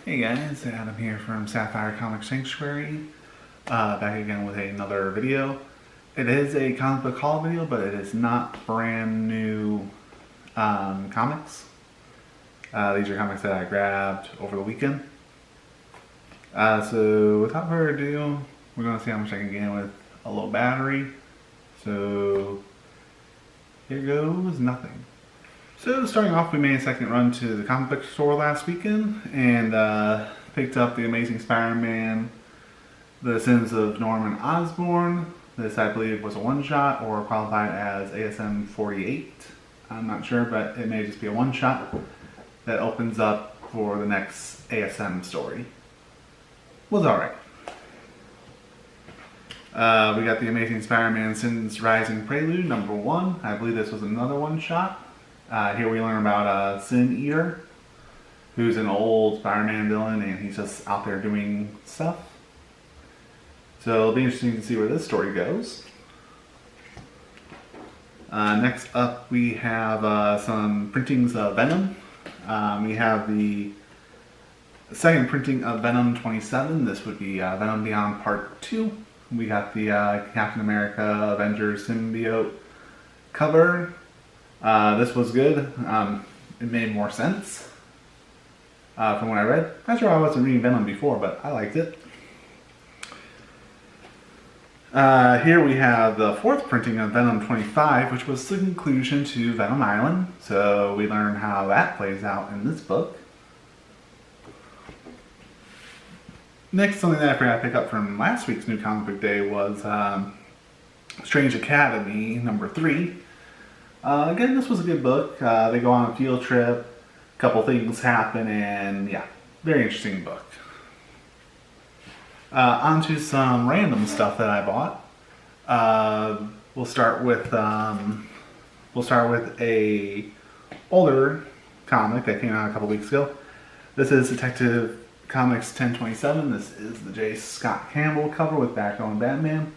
Hey guys, Adam here from Sapphire Comic Sanctuary, back again with another video. It is a comic book haul video, but it is not brand new comics. These are comics that I grabbed over the weekend. So without further ado, we're going to see how much I can get in with a low battery. So here goes nothing. So starting off, we made a second run to the comic book store last weekend and picked up the Amazing Spider-Man, The Sins of Norman Osborn. This, I believe, was a one-shot or qualified as ASM 48. I'm not sure, but it may just be a one-shot that opens up for the next ASM story. Was alright. We got the Amazing Spider-Man Sins Rising Prelude, number 1. I believe this was another one-shot. Here we learn about Sin Eater, who's an old Spider-Man villain, and he's just out there doing stuff. So it'll be interesting to see where this story goes. Next up, we have some printings of Venom. We have the second printing of Venom 27. This would be Venom Beyond Part 2. We got the Captain America Avengers symbiote cover. This was good. It made more sense from what I read. Not sure I wasn't reading Venom before, but I liked it. Here we have the fourth printing of Venom 25, which was the conclusion to Venom Island. So we learn how that plays out in this book. Next, something that I forgot to pick up from last week's New Comic Book Day was Strange Academy number 3. Again, this was a good book. They go on a field trip, a couple things happen, and yeah, very interesting book. On to some random stuff that I bought. We'll start with a older comic that came out a couple weeks ago. This is Detective Comics 1027. This is the J. Scott Campbell cover with Batgirl and Batman.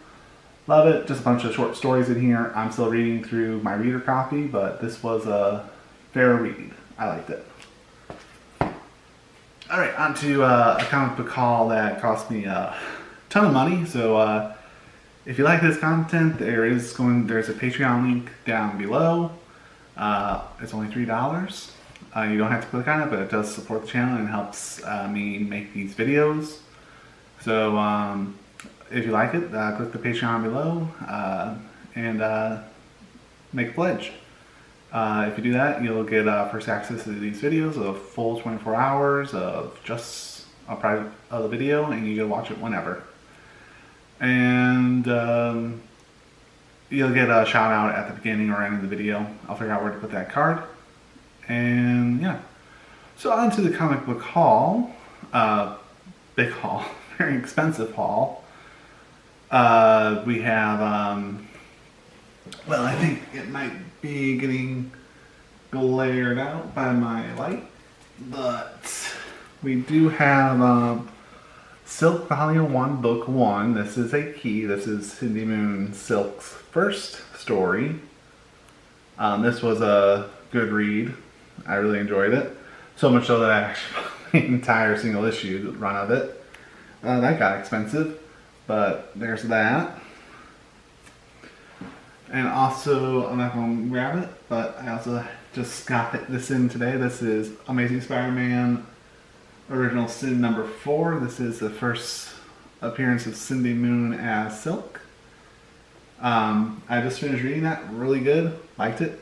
Love it. Just a bunch of short stories in here. I'm still reading through my reader copy, but this was a fair read. I liked it. Alright, on to a comic book haul that cost me a ton of money. So if you like this content, there's a Patreon link down below. It's only $3. You don't have to click on it, but it does support the channel and helps me make these videos. So if you like it, click the Patreon below and make a pledge. If you do that, you'll get first access to these videos, a full 24 hours of just a private of the video, and you can watch it whenever. And you'll get a shout out at the beginning or end of the video. I'll figure out where to put that card. And yeah. So on to the comic book haul. Big haul. Very expensive haul. We have, well, I think it might be getting glared out by my light, but we do have Silk Volume 1, Book 1. This is a key. This is Cindy Moon Silk's first story. This was a good read. I really enjoyed it. So much so that I actually bought the entire single issue run of it. That got expensive. But there's that. And also, I'm not going to grab it, but I also just got this in today. This is Amazing Spider-Man Original Sin number 4. This is the first appearance of Cindy Moon as Silk. I just finished reading that. Really good. Liked it.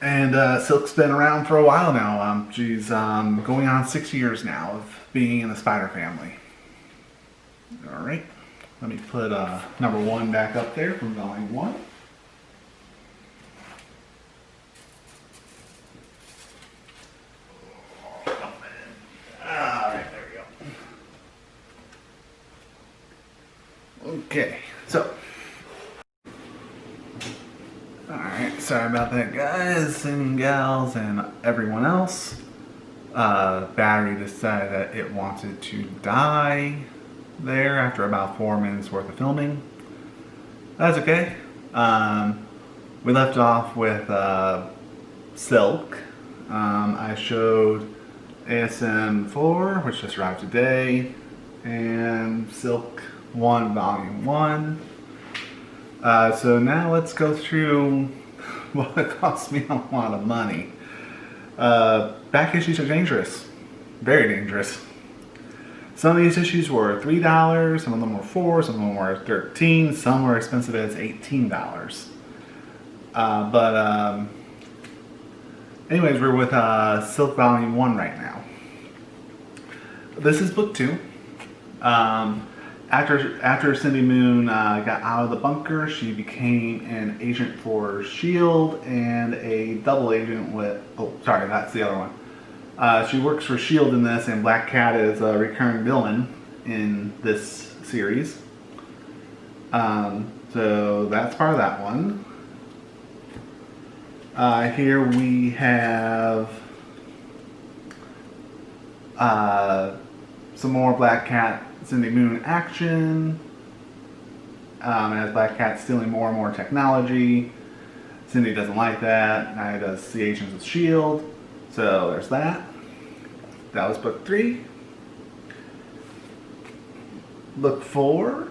And Silk's been around for a while now. She's going on 6 years now of being in the Spider family. Alright, let me put number 1 back up there from volume 1. Alright, there we go. Okay, so. Alright, sorry about that, guys and gals and everyone else. Battery decided that it wanted to die there after about 4 minutes worth of filming. That's okay. We left off with Silk. I showed ASM 4, which just arrived today, and Silk 1 Volume 1. So now let's go through what it cost me a lot of money. Back issues are dangerous. Very dangerous. Some of these issues were $3, some of them were $4, some of them were $13, some were expensive as $18. Anyways, we're with Silk Volume 1 right now. This is book 2. After Cindy Moon got out of the bunker, she became an agent for S.H.I.E.L.D. and a double agent with... Oh, sorry, that's the other one. She works for S.H.I.E.L.D. in this, and Black Cat is a recurring villain in this series. So that's part of that one. Here we have some more Black Cat Cindy Moon action. As Black Cat's stealing more and more technology. Cindy doesn't like that. Neither does the agents of S.H.I.E.L.D. So there's that. That was book 3. Book 4.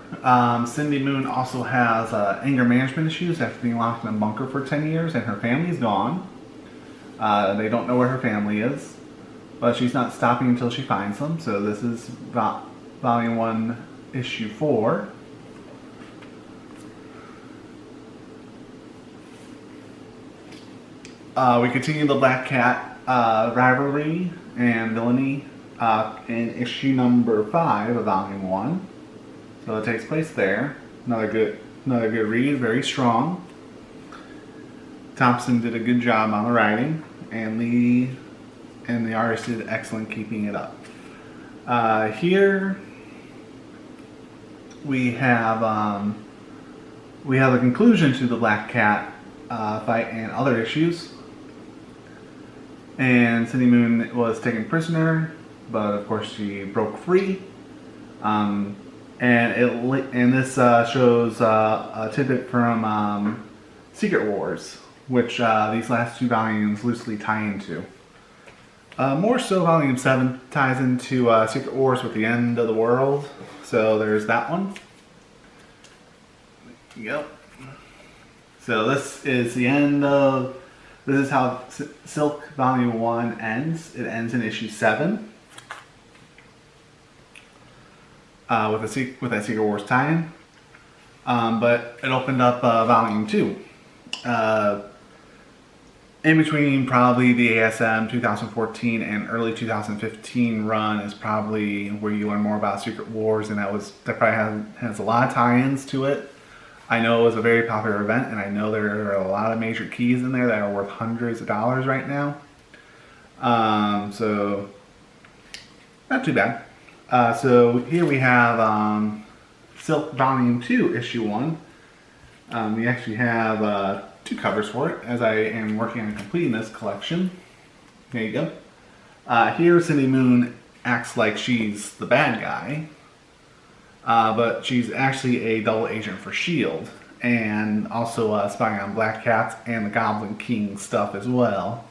Cindy Moon also has anger management issues after being locked in a bunker for 10 years, and her family's gone. They don't know where her family is, but she's not stopping until she finds them. So this is Volume 1, Issue 4. We continue the Black Cat rivalry and villainy in issue number 5 of Volume 1. So it takes place there. Another good read, very strong. Thompson did a good job on the writing, and Lee and the artist did excellent keeping it up. Here we have a conclusion to the Black Cat fight and other issues. And Cindy Moon was taken prisoner, but of course she broke free. And this shows a tidbit from Secret Wars, which these last 2 volumes loosely tie into. More so, Volume 7 ties into Secret Wars with the end of the world. So there's that one. Yep. So this is the end of... This is how Silk Volume 1 ends. It ends in issue 7. With that Secret Wars tie-in. But it opened up Volume 2. In between probably the ASM 2014 and early 2015 run is probably where you learn more about Secret Wars, and that probably has a lot of tie-ins to it. I know it was a very popular event, and I know there are a lot of major keys in there that are worth hundreds of dollars right now. So not too bad. So here we have Silk Volume 2, Issue 1. We actually have 2 covers for it, as I am working on completing this collection. There you go. Here Cindy Moon acts like she's the bad guy, but she's actually a double agent for S.H.I.E.L.D. and also spying on Black Cats and the Goblin King stuff as well.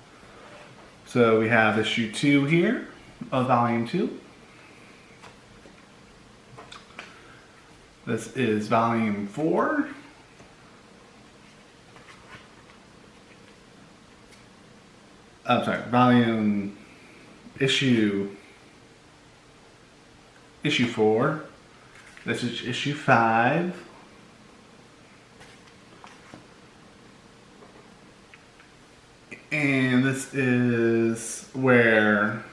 So we have issue 2 here of Volume 2. This is Volume 4. I'm sorry, issue 4. This is issue 5. And this is where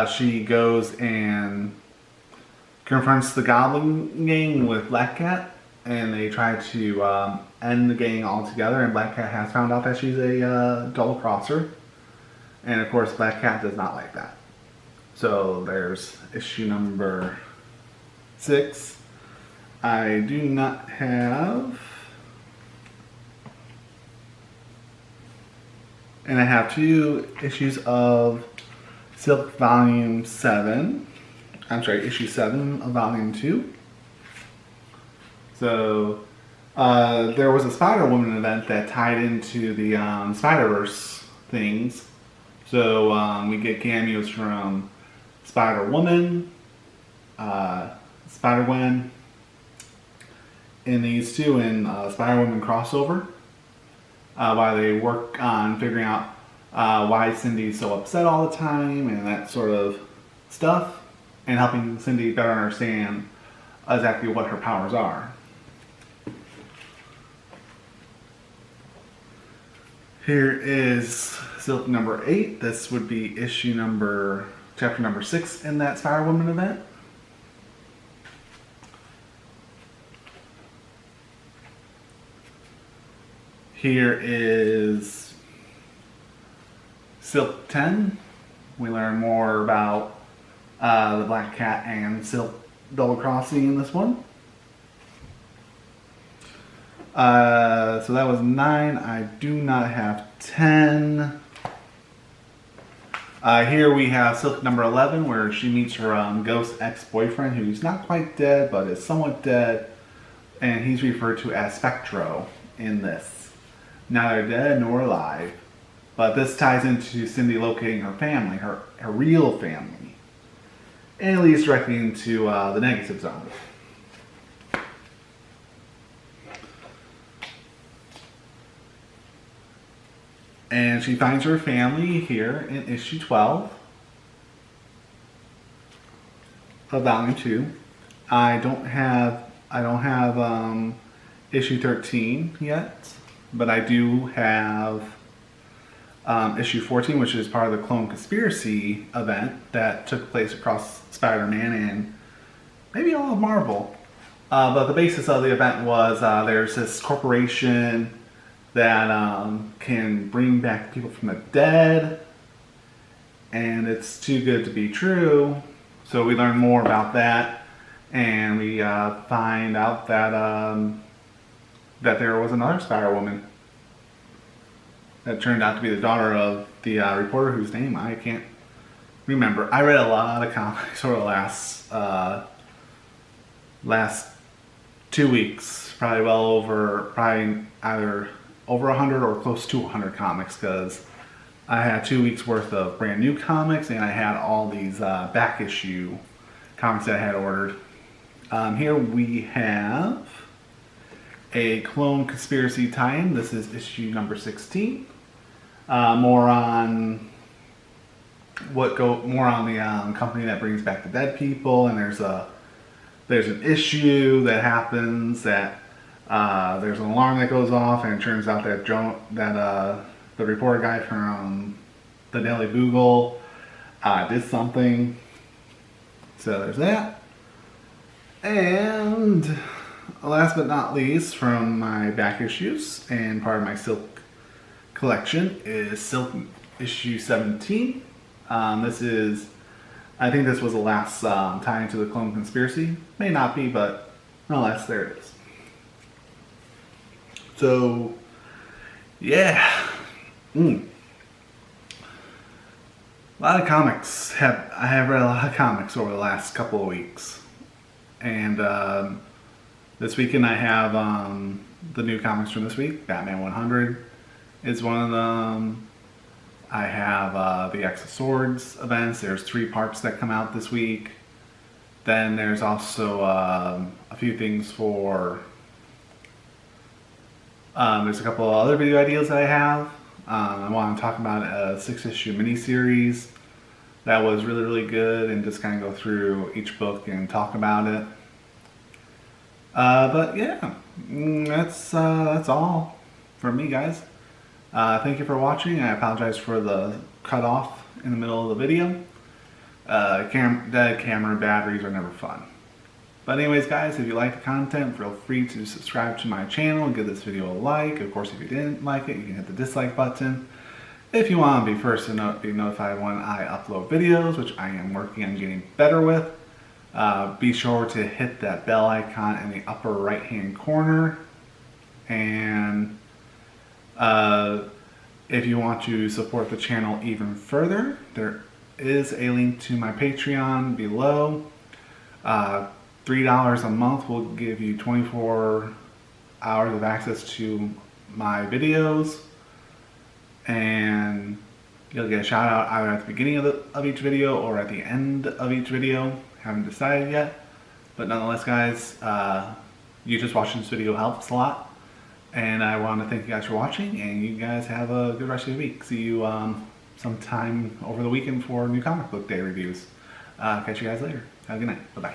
she goes and confronts the Goblin Gang with Black Cat, and they try to end the gang altogether, and Black Cat has found out that she's a double crosser, and of course Black Cat does not like that. So there's issue number 6. I do not have, and I have 2 issues of Silk Volume 7. I'm sorry, issue 7 of Volume 2. So there was a Spider-Woman event that tied into the Spider-Verse things. So we get cameos from Spider-Woman, Spider-Gwen, in these two in Spider-Woman crossover, while they work on figuring out why Cindy's so upset all the time and that sort of stuff, and helping Cindy better understand exactly what her powers are. Here is Silk number 8. This would be chapter number 6 in that Spider-Woman event. Here is Silk 10. We learn more about the Black Cat and Silk double crossing in this one. So that was 9. I do not have 10. Here we have Silk number 11, where she meets her ghost ex-boyfriend, who's not quite dead, but is somewhat dead. And he's referred to as Spectro in this. Neither dead nor alive. But this ties into Cindy locating her family, her real family. And leads directly into the negative zone. And she finds her family here in issue 12 of volume 2. I don't have issue 13 yet, but I do have issue 14, which is part of the Clone Conspiracy event that took place across Spider-Man and maybe all of Marvel. But the basis of the event was there's this corporation that can bring back people from the dead, and it's too good to be true. So we learn more about that, and we find out that that there was another Spider-Woman that turned out to be the daughter of the reporter whose name I can't remember. I read a lot of comics over the last 2 weeks, probably either over 100 or close to 100 comics, because I had 2 weeks worth of brand new comics, and I had all these back issue comics that I had ordered. Here we have a Clone Conspiracy tie-in. This is issue number 16. More on the company that brings back the dead people, and there's an issue that happens that there's an alarm that goes off, and it turns out that the reporter guy from the Daily Bugle did something. So there's that. And last but not least, from my back issues and part of my Silk collection, is Silk issue 17. I think this was the last tie into the Clone Conspiracy. May not be, but nonetheless, there it is. So, yeah. A lot of comics. I have read a lot of comics over the last couple of weeks. And this weekend I have the new comics from this week. Batman 100 is one of them. I have the X of Swords events. There's 3 parts that come out this week. Then there's also a few things for... there's a couple of other video ideas that I have. I want to talk about a 6-issue miniseries that was really, really good, and just kind of go through each book and talk about it. But yeah, that's all from me, guys. Thank you for watching. I apologize for the cut off in the middle of the video. Dead camera batteries are never fun. But anyways, guys, if you like the content, feel free to subscribe to my channel and give this video a like. Of course, if you didn't like it, you can hit the dislike button. If you want to be first to be notified when I upload videos, which I am working on getting better with, be sure to hit that bell icon in the upper right hand corner. And if you want to support the channel even further, there is a link to my Patreon below. $3 a month will give you 24 hours of access to my videos, and You'll get a shout out either at the beginning of each video or at the end of each video. Haven't decided yet. But nonetheless, guys, you just watching this video helps a lot. And I want to thank you guys for watching, and you guys have a good rest of your week. See you sometime over the weekend for new comic book day reviews. Catch you guys later. Have a good night. Bye-bye.